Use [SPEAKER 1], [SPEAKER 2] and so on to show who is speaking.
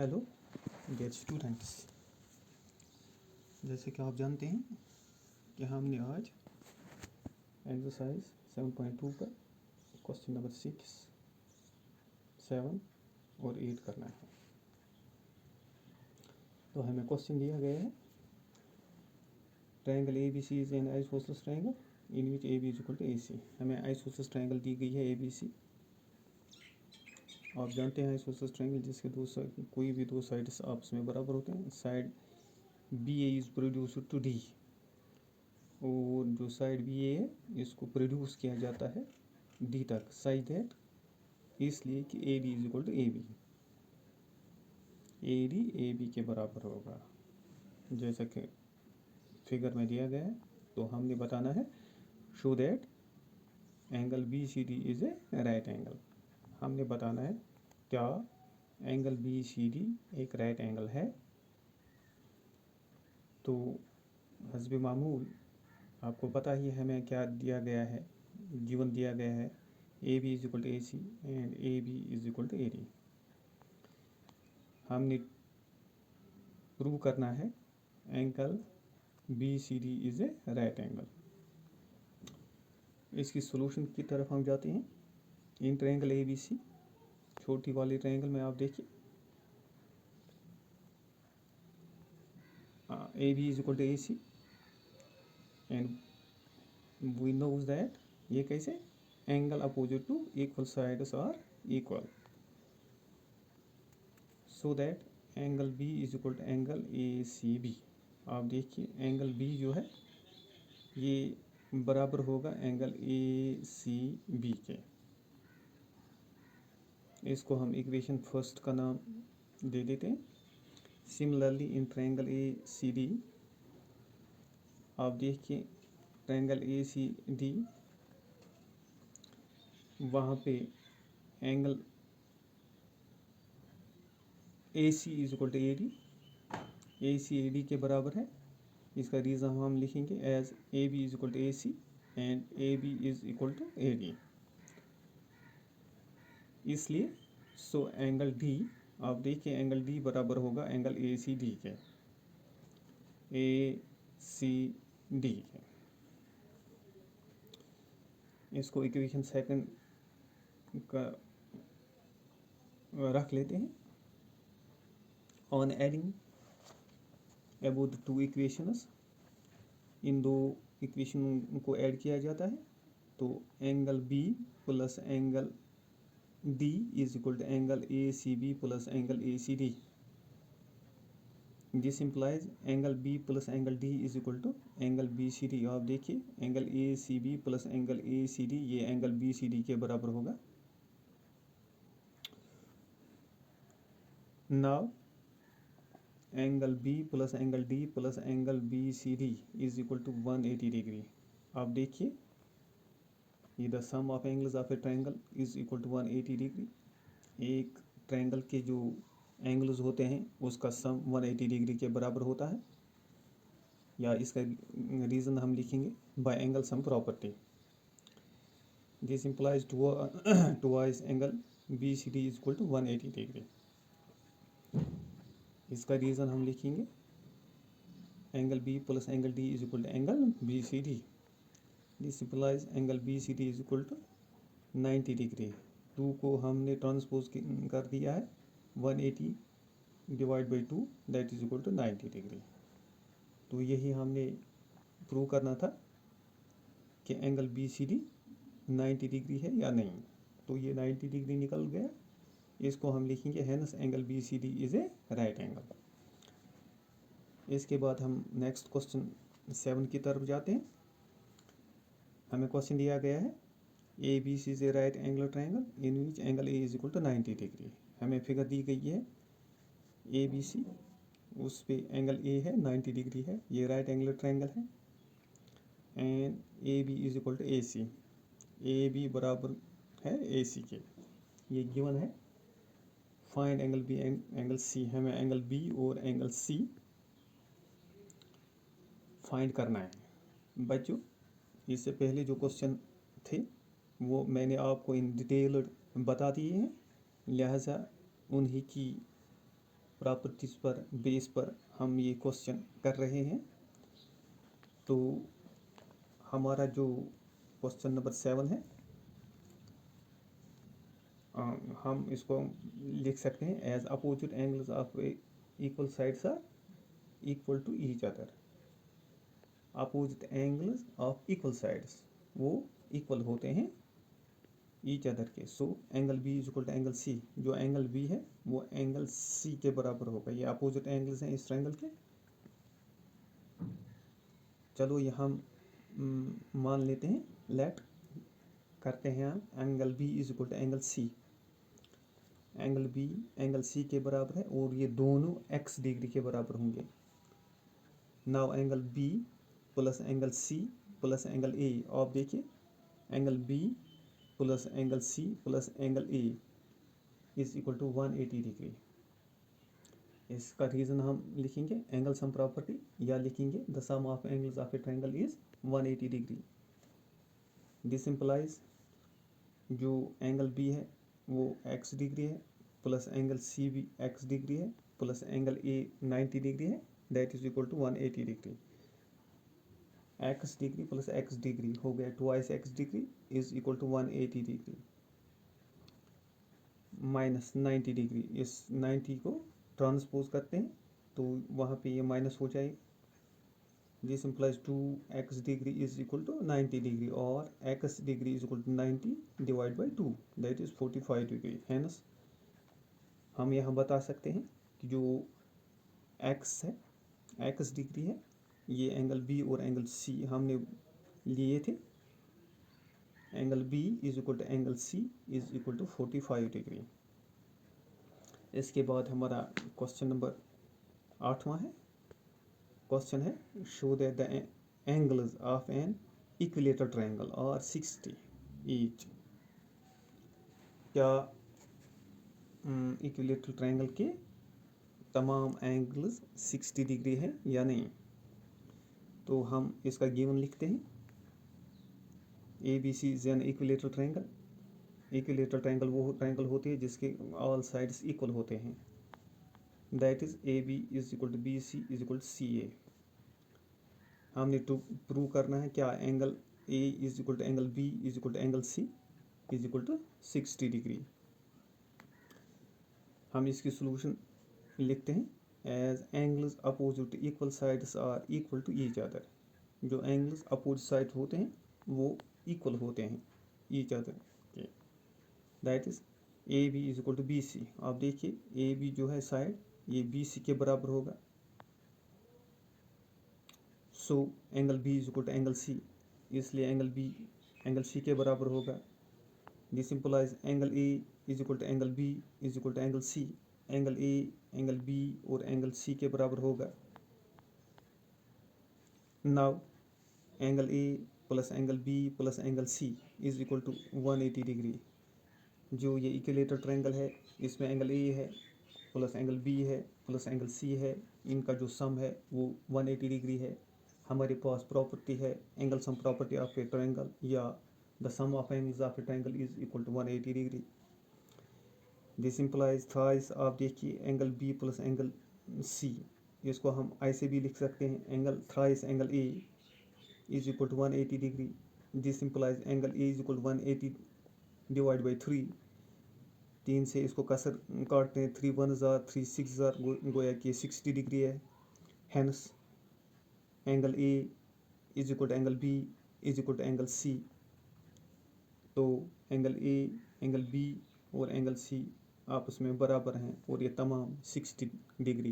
[SPEAKER 1] Hello dear students, जैसे कि आप जानते हैं कि हमने आज एक्सरसाइज 7.2 का क्वेश्चन नंबर 6, 7 और 8 करना है। तो हमें क्वेश्चन दिया गया है triangle A B C is an isosceles triangle in which A B is equal to A C. हमें आइसोसेलेस ट्रायंगल दी गई है ए बी सी। आप जानते हैं आइसोसेलेस ट्रायंगल जिसके कोई भी दो साइड्स आपस में बराबर होते हैं। Side B A is produced to D, और जो साइड बी ए है इसको प्रोड्यूस किया जाता है डी तक, साइज दैट, इसलिए कि A D is equal to A B. A D A B के बराबर होगा जैसा कि फिगर में दिया गया है। तो हमने बताना है show that angle B C D is a right angle. हमने बताना है क्या एंगल बी सी डी एक राइट एंगल है। तो हस्ब मामूल आपको पता ही हमें क्या दिया गया है, गिवन दिया गया है A B is equal to A C and A B is equal to A D. हमने प्रूव करना है angle B C D is a right angle. इसकी सॉल्यूशन की तरफ हम जाते हैं। इन ट्रायंगल ए बी सी, छोटी वाले ट्रायंगल में आप देखिए A B is equal to A C and we knows that ये कैसे angle opposite to equal sides are equal, so that angle B is equal to angle A C B. आप देखिए angle B जो है ये बराबर होगा angle A C B के। इसको हम इक्वेशन फर्स्ट का नाम दे देते हैं। Similarly in triangle A C D, आप देखिए ट्रायंगल ए सी डी, वहाँ पे angle A C is equal to A D, A C A D के बराबर है। इसका रीज़न हम लिखेंगे as A B is equal to A C and A B is equal to A D. इसलिए so angle D, आप देखिए angle D बराबर होगा एंगल ए सी डी के, ए सी डी के। इसको इक्वेशन सेकंड का रख लेते हैं। On adding about the two equations, इन दो इक्वेशन को ऐड किया जाता है तो angle B plus angle D is equal to angle A C B plus angle A C D. This implies angle B plus angle D is equal to angle B C D. आप देखिए angle A C B plus angle A C D ये angle B C D के बराबर होगा। Now angle B plus angle D plus angle B C D is equal to 180 degree. आप देखिए ये the sum of angles of a triangle is equal to 180 degree. एक triangle के जो angles होते हैं उसका सम 180 डिग्री के बराबर होता है, या इसका रीज़न हम लिखेंगे by angle sum property. This implies twice angle B C D is equal to 180 degree. इसका रीज़न हम लिखेंगे angle B plus angle D is equal to angle B C D. This implies angle B C D is equal to 90 degree. 2 को हमने transpose कर दिया है, 180 divide by 2 that is equal to 90 degree. तो यही हमने प्रूव करना था कि angle B C D 90 degree है या नहीं। तो ये 90 डिग्री निकल गया। इसको हम लिखेंगे hence angle B C D is a right angle. इसके बाद हम नेक्स्ट क्वेश्चन 7 की तरफ जाते हैं। हमें क्वेश्चन दिया गया है A B C is a right angle triangle in which angle A is equal to 90 degree. हमें फिगर दी गई है ए बी सी, उस पे एंगल ए है 90 डिग्री है, ये राइट एंगल ट्रायंगल है। And A B is equal to A C, A B बराबर है ए सी के, ये गिवन है। Find angle B angle C, हमें एंगल बी और एंगल सी फाइंड करना है। बच्चों इससे पहले जो क्वेश्चन थे वो मैंने आपको इन डिटेल बता दिए हैं, लिहाजा उन्हीं की प्रॉपर्टीज पर बेस पर हम ये क्वेश्चन कर रहे हैं। तो हमारा जो क्वेश्चन नंबर 7 है, हम इसको लिख सकते हैं as opposite angles of equal sides are equal to each other. Opposite angles of equal sides वो इक्वल होते हैं ईच अदर के। So angle B is equal to angle C, जो एंगल बी है वो एंगल सी के बराबर होगा। ये अपोजिट एंगल्स हैं इस ट्रायंगल के। चलो ये हम मान लेते हैं, लेट करते हैं हम angle B is equal to angle C. Angle B angle C के बराबर है और ये दोनों x डिग्री के बराबर होंगे। Now angle B plus angle C plus angle A, आप देखिए angle B plus angle C plus angle A is equal to 180 degree. इसका रीज़न हम लिखेंगे एंगल सम प्रॉपर्टी, या लिखेंगे the sum of angles of a triangle is 180 degree. This implies जो angle B है वो x डिग्री है, plus angle C भी x डिग्री है, प्लस एंगल ए 90 डिग्री है, that is equal to 180 degree. x degree plus x degree हो गया twice x degree is equal to 180 degree minus 90 degree. इस 90 को ट्रांसपोज करते हैं तो वहाँ पे ये माइनस हो जाएगा। This implies 2x degree is equal to 90 degree और x degree is equal to 90 divide by 2 that is 45 degree. Hence हम यहाँ बता सकते हैं कि जो x है, x डिग्री है, ये एंगल b और एंगल c हमने लिए थे। Angle b is equal to angle c is equal to 45 degree. इसके बाद हमारा क्वेश्चन नंबर 8वां है। क्वेश्चन है show that the angles of an equilateral triangle are 60 each. क्या इक्विलेटरल ट्रायंगल के तमाम एंगल्स 60 डिग्री है या नहीं? तो हम इसका गिवन लिखते हैं। A B C is an equilateral triangle. Equilateral triangle वो ट्रायंगल होती है जिसके ऑल साइड्स इक्वल होते हैं। That is A B is equal to B C is equal to C A. हमने टू प्रूव करना है क्या angle A is equal to angle B is equal to angle C is equal to 60 degree. हम इसकी solution लिखते हैं as angles opposite equal sides are equal to each other. जो angles opposite side होते हैं वो इक्वल होते हैं ईच अदर के। That is A B is equal to B C. आप देखिए ए बी जो है साइड ये बी सी के बराबर होगा। So angle B is equal to angle C, इसलिए एंगल बी एंगल सी के बराबर होगा। This implies angle A is equal to angle B is equal to angle C. Angle A angle B और angle C के बराबर होगा। Now angle A plus angle B plus angle C is equal to 180 degree. जो ये equilateral triangle है इसमें angle A है plus angle B है प्लस एंगल सी है, इनका जो सम है वो 180 डिग्री है। हमारे पास प्रॉपर्टी है angle sum property of a triangle, या the sum of angles of a triangle is equal to 180 degree. This implies thrice, आप देखिए angle B plus angle C, इसको हम ऐसे भी लिख सकते हैं angle thrice angle A is equal to 180 degree. This implies angle A is equal to 180 divide by 3। 3 से इसको कसर काटते हैं, 3 1 जार 3 6 जार, गोया कि 60 डिग्री है। Hence angle A is equal to angle B is equal to angle C. तो angle A angle B और एंगल सी आपस में बराबर हैं और ये तमाम 60 डिग्री